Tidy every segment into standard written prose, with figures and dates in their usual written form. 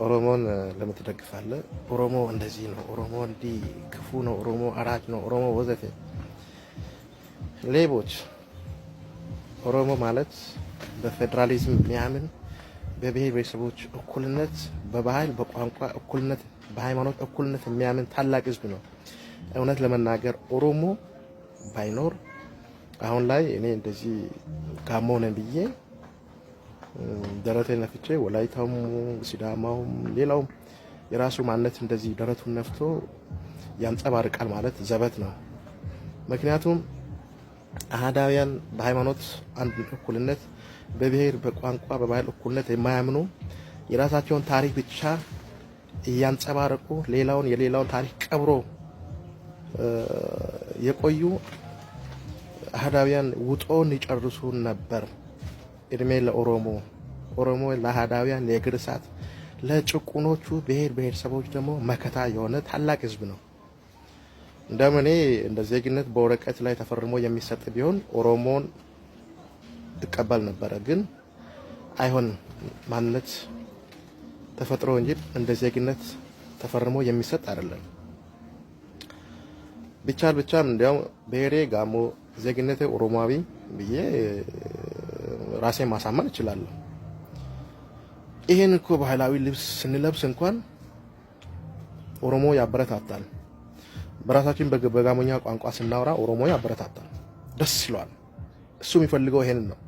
ኦሮሞን ለምን ትደግፋለህ? ኦሮሞ እንደዚህ ነው፣ ኦሮሞ እንዲህ ክፉ ነው፣ ኦሮሞ አራጭ ነው፣ ኦሮሞ ወዘተ ሌቦች። ኦሮሞ ማለት በፌዴራሊዝም የሚያምን በብሔር ብሔረሰቦች እኩልነት፣ በባህል በቋንቋ እኩልነት፣ በሃይማኖት እኩልነት የሚያምን ታላቅ ህዝብ ነው። እውነት ለመናገር ኦሮሞ ባይኖር አሁን ላይ እኔ እንደዚህ ጋሞ ነኝ ብዬ ደረቴን ነፍቼ ወላይታውም ሲዳማውም ሌላውም የራሱ ማንነት እንደዚህ ደረቱን ነፍቶ ያንጸባርቃል ማለት ዘበት ነው። ምክንያቱም አህዳውያን በሃይማኖት አንድ እኩልነት፣ በብሔር በቋንቋ በባህል እኩልነት የማያምኑ የራሳቸውን ታሪክ ብቻ እያንጸባረቁ ሌላውን የሌላውን ታሪክ ቀብሮ የቆዩ አህዳውያን ውጦን ይጨርሱ ነበር። እድሜ ለኦሮሞ። ኦሮሞ ለአህዳውያን የእግር እሳት፣ ለጭቁኖቹ ብሔር ብሔረሰቦች ደግሞ መከታ የሆነ ታላቅ ህዝብ ነው። እንደውም እኔ እንደ ዜግነት በወረቀት ላይ ተፈርሞ የሚሰጥ ቢሆን ኦሮሞን ትቀበል ነበረ። ግን አይሆንም። ማንነት ተፈጥሮ እንጂ እንደ ዜግነት ተፈርሞ የሚሰጥ አይደለም። ብቻም እንዲያው ብሔሬ ጋሞ ዜግነቴ ኦሮሞዊ ብዬ ራሴን ማሳመን እችላለሁ። ይሄን እኮ ባህላዊ ልብስ ስንለብስ እንኳን ኦሮሞ ያበረታታል። በራሳችን በጋሞኛ ቋንቋ ስናወራ ኦሮሞ ያበረታታል፣ ደስ ይለዋል። እሱ የሚፈልገው ይሄንን ነው።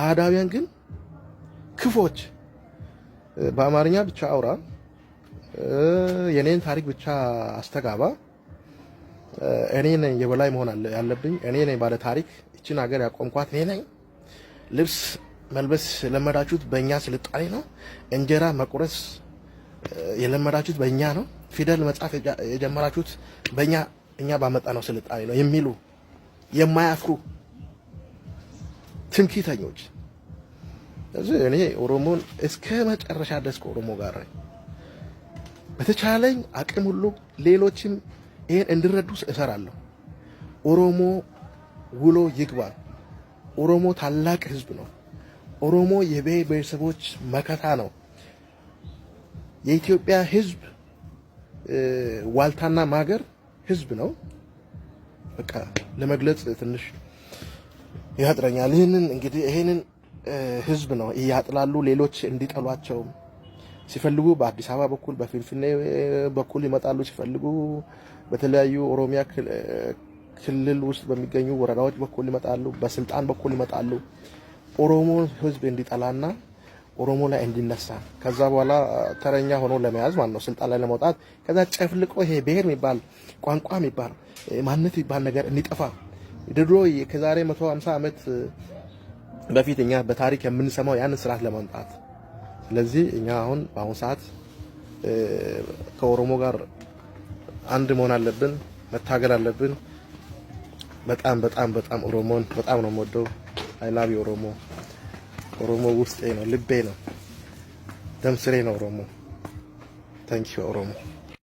አህዳውያን ግን ክፎች፣ በአማርኛ ብቻ አውራ፣ የኔን ታሪክ ብቻ አስተጋባ፣ እኔ ነኝ የበላይ መሆን ያለብኝ፣ እኔ ነኝ ባለ ታሪክ፣ እቺን ሀገር ያቆምኳት እኔ ነኝ። ልብስ መልበስ የለመዳችሁት በእኛ ስልጣኔ ነው። እንጀራ መቁረስ የለመዳችሁት በእኛ ነው። ፊደል መጻፍ የጀመራችሁት እኛ ባመጣ ነው ስልጣኔ ነው የሚሉ የማያፍሩ ትምክህተኞች። ስለዚህ እኔ ኦሮሞን እስከ መጨረሻ ድረስ ከኦሮሞ ጋር ነኝ። በተቻለኝ አቅም ሁሉ ሌሎችም ይሄን እንዲረዱ እሰራለሁ። ኦሮሞ ውሎ ይግባ። ኦሮሞ ታላቅ ህዝብ ነው። ኦሮሞ የብሔር ብሔረሰቦች መከታ ነው። የኢትዮጵያ ህዝብ ዋልታና ማገር ህዝብ ነው። በቃ ለመግለጽ ትንሽ ያጥረኛል። ይሄንን ህዝብ ነው እያጥላሉ ሌሎች እንዲጠሏቸው ሲፈልጉ በአዲስ አበባ በኩል በፊንፊኔ በኩል ይመጣሉ። ሲፈልጉ በተለያዩ ኦሮሚያ ክልል ውስጥ በሚገኙ ወረዳዎች በኩል ይመጣሉ። በስልጣን በኩል ይመጣሉ። ኦሮሞ ህዝብ እንዲጠላና ኦሮሞ ላይ እንዲነሳ ከዛ በኋላ ተረኛ ሆኖ ለመያዝ ማለት ነው ስልጣን ላይ ለመውጣት ከዛ ጨፍልቆ ይሄ ብሔር የሚባል ቋንቋ የሚባል ማንነት የሚባል ነገር እንዲጠፋ ድሮ ከዛሬ 150 ዓመት በፊት እኛ በታሪክ የምንሰማው ያን ስርዓት ለማምጣት። ስለዚህ እኛ አሁን በአሁኑ ሰዓት ከኦሮሞ ጋር አንድ መሆን አለብን፣ መታገል አለብን። በጣም ኦሮሞን በጣም ነው የምወደው። አይ ላቭ ኦሮሞ። ኦሮሞ ውስጤ ነው፣ ልቤ ነው፣ ደም ስሬ ነው ኦሮሞ። ታንክ ዩ ኦሮሞ።